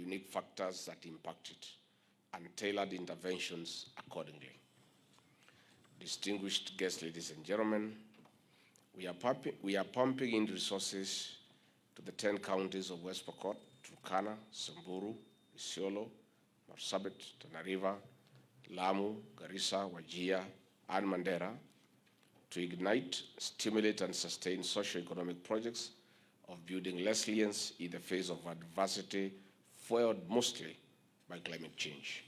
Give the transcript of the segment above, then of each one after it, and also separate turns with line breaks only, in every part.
unique factors that impact it and tailored interventions accordingly. Distinguished guests, ladies and gentlemen, we are pumping in resources to the 10 counties of West Pokot, Turkana, Samburu, Isiolo, Marsabit, Tana River, Lamu, Garissa, Wajir, and Mandera to ignite, stimulate, and sustain socio-economic projects of building resilience in the face of adversity, fueled mostly by climate change.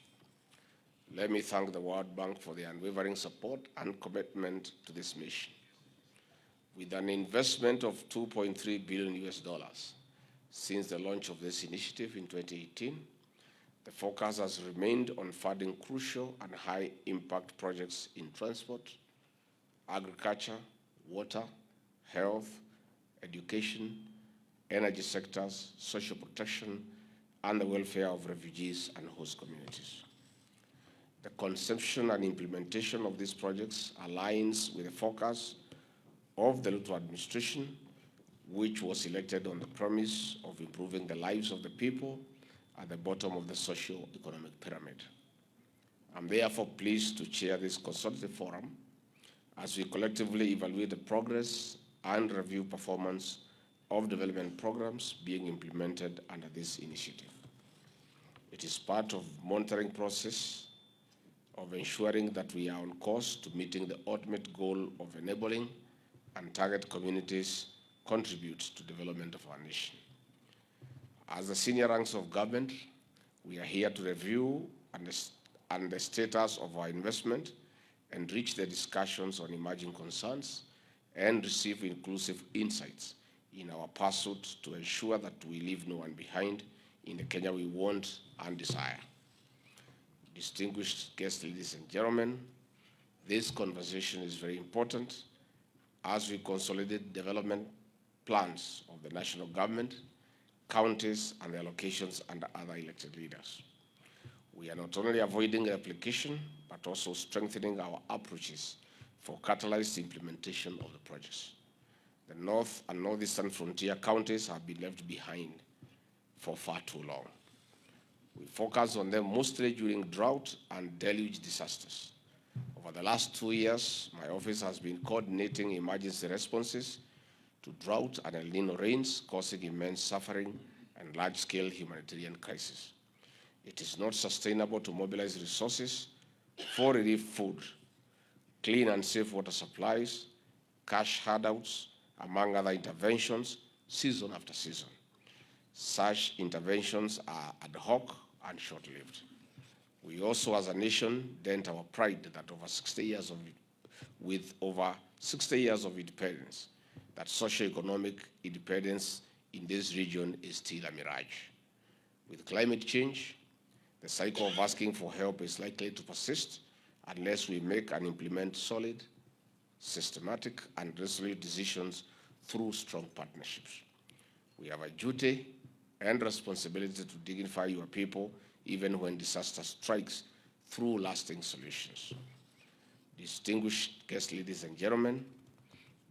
Let me thank the World Bank for their unwavering support and commitment to this mission. With an investment of $2.3 billion since the launch of this initiative in 2018, the focus has remained on funding crucial and high-impact projects in transport, agriculture, water, health, education, energy sectors, social protection, and the welfare of refugees and host communities. The conception and implementation of these projects aligns with the focus of the Ruto administration, which was elected on the promise of improving the lives of the people at the bottom of the socio-economic pyramid. I'm therefore pleased to chair this consultative forum as we collectively evaluate the progress and review performance of development programs being implemented under this initiative. It is part of the monitoring process of ensuring that we are on course to meeting the ultimate goal of enabling and target communities contribute to development of our nation. As the senior ranks of government, we are here to review and the status of our investment, enrich the discussions on emerging concerns, and receive inclusive insights in our pursuit to ensure that we leave no one behind in the Kenya we want and desire. Distinguished guests, ladies and gentlemen, this conversation is very important as we consolidate development plans of the national government, counties, and their locations under other elected leaders. We are not only avoiding replication, but also strengthening our approaches for catalyzed implementation of the projects. The North and Northeastern frontier counties have been left behind for far too long. We focus on them mostly during drought and deluge disasters. Over the last 2 years, my office has been coordinating emergency responses to drought and El Nino rains, causing immense suffering and large-scale humanitarian crisis. It is not sustainable to mobilize resources for relief food, clean and safe water supplies, cash handouts, among other interventions, season after season. Such interventions are ad hoc and short-lived. We also, as a nation, dent our pride that with over 60 years of independence, that socio-economic independence in this region is still a mirage. With climate change, the cycle of asking for help is likely to persist unless we make and implement solid, systematic, and resolute decisions through strong partnerships. We have a duty and responsibility to dignify your people even when disaster strikes through lasting solutions. Distinguished guests, ladies and gentlemen,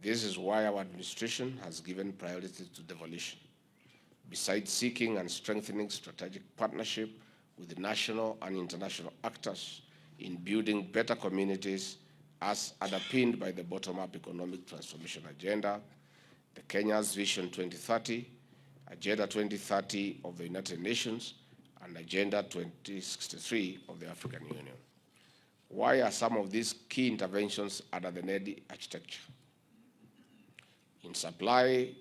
this is why our administration has given priority to devolution. Besides seeking and strengthening strategic partnership with national and international actors in building better communities as underpinned by the bottom-up economic transformation agenda, the Kenya's Vision 2030, Agenda 2030 of the United Nations, and Agenda 2063 of the African Union. Why are some of these key interventions under the NEDI architecture? In supply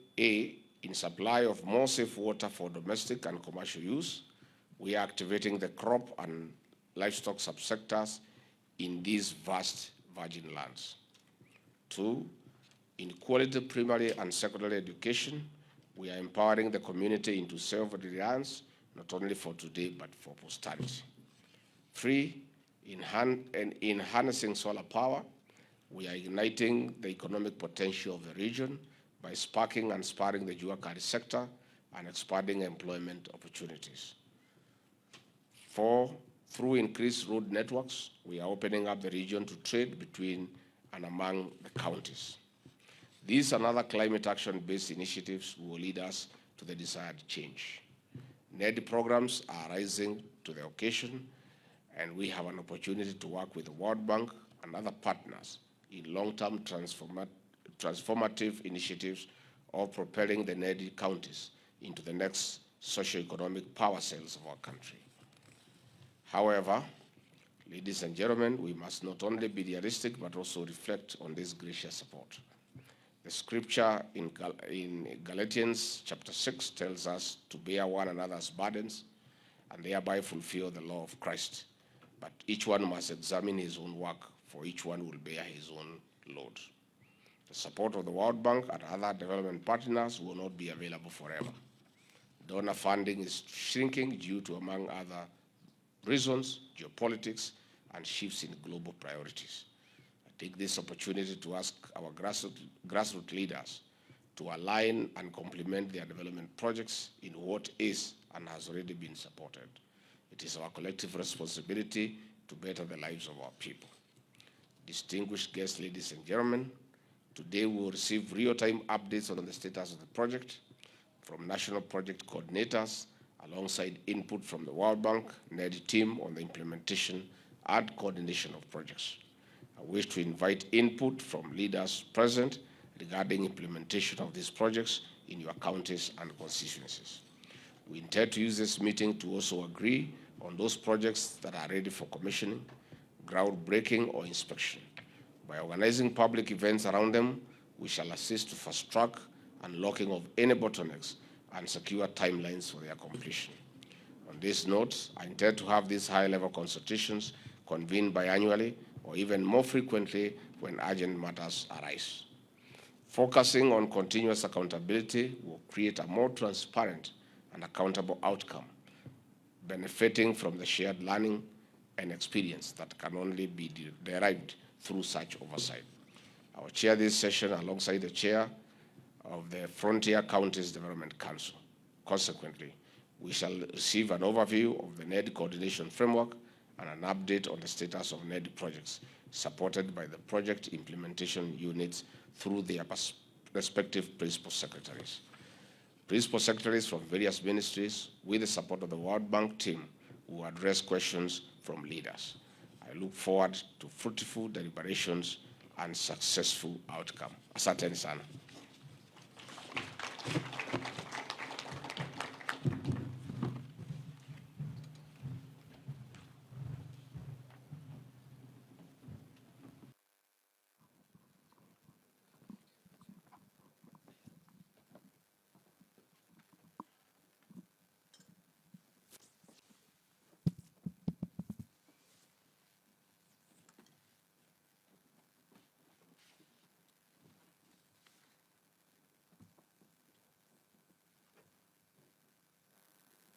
of more safe water for domestic and commercial use, we are activating the crop and livestock subsectors in these vast virgin lands. 2, in quality primary and secondary education, we are empowering the community into self-reliance, not only for today, but for posterity. 3, in harnessing solar power, we are igniting the economic potential of the region by sparking and spurring the Juakari sector and expanding employment opportunities. 4, through increased road networks, we are opening up the region to trade between and among the counties. These and other climate action-based initiatives will lead us to the desired change. NED programs are rising to the occasion, and we have an opportunity to work with the World Bank and other partners in long-term transformative initiatives of propelling the NED counties into the next socio-economic power cells of our country. However, ladies and gentlemen, we must not only be realistic but also reflect on this gracious support. The scripture in Galatians chapter 6 tells us to bear one another's burdens and thereby fulfill the law of Christ. But each one must examine his own work, for each one will bear his own load. The support of the World Bank and other development partners will not be available forever. Donor funding is shrinking due to, among other reasons, geopolitics and shifts in global priorities. I take this opportunity to ask our grassroots leaders to align and complement their development projects in what is and has already been supported. It is our collective responsibility to better the lives of our people. Distinguished guests, ladies and gentlemen, today we will receive real-time updates on the status of the project from national project coordinators, alongside input from the World Bank NED team on the implementation and coordination of projects. I wish to invite input from leaders present regarding implementation of these projects in your counties and constituencies. We intend to use this meeting to also agree on those projects that are ready for commissioning, groundbreaking, or inspection. By organizing public events around them, we shall assist to fast-track unlocking of any bottlenecks and secure timelines for their completion. On this note, I intend to have these high-level consultations convened biannually or even more frequently when urgent matters arise. Focusing on continuous accountability will create a more transparent and accountable outcome, benefiting from the shared learning and experience that can only be derived through such oversight. I will chair this session alongside the chair of the Frontier Counties Development Council. Consequently, we shall receive an overview of the NED coordination framework and an update on the status of NED projects, supported by the project implementation units through their respective principal secretaries. Principal secretaries from various ministries, with the support of the World Bank team, will address questions from leaders. I look forward to fruitful deliberations and successful outcome. Asanteni sana.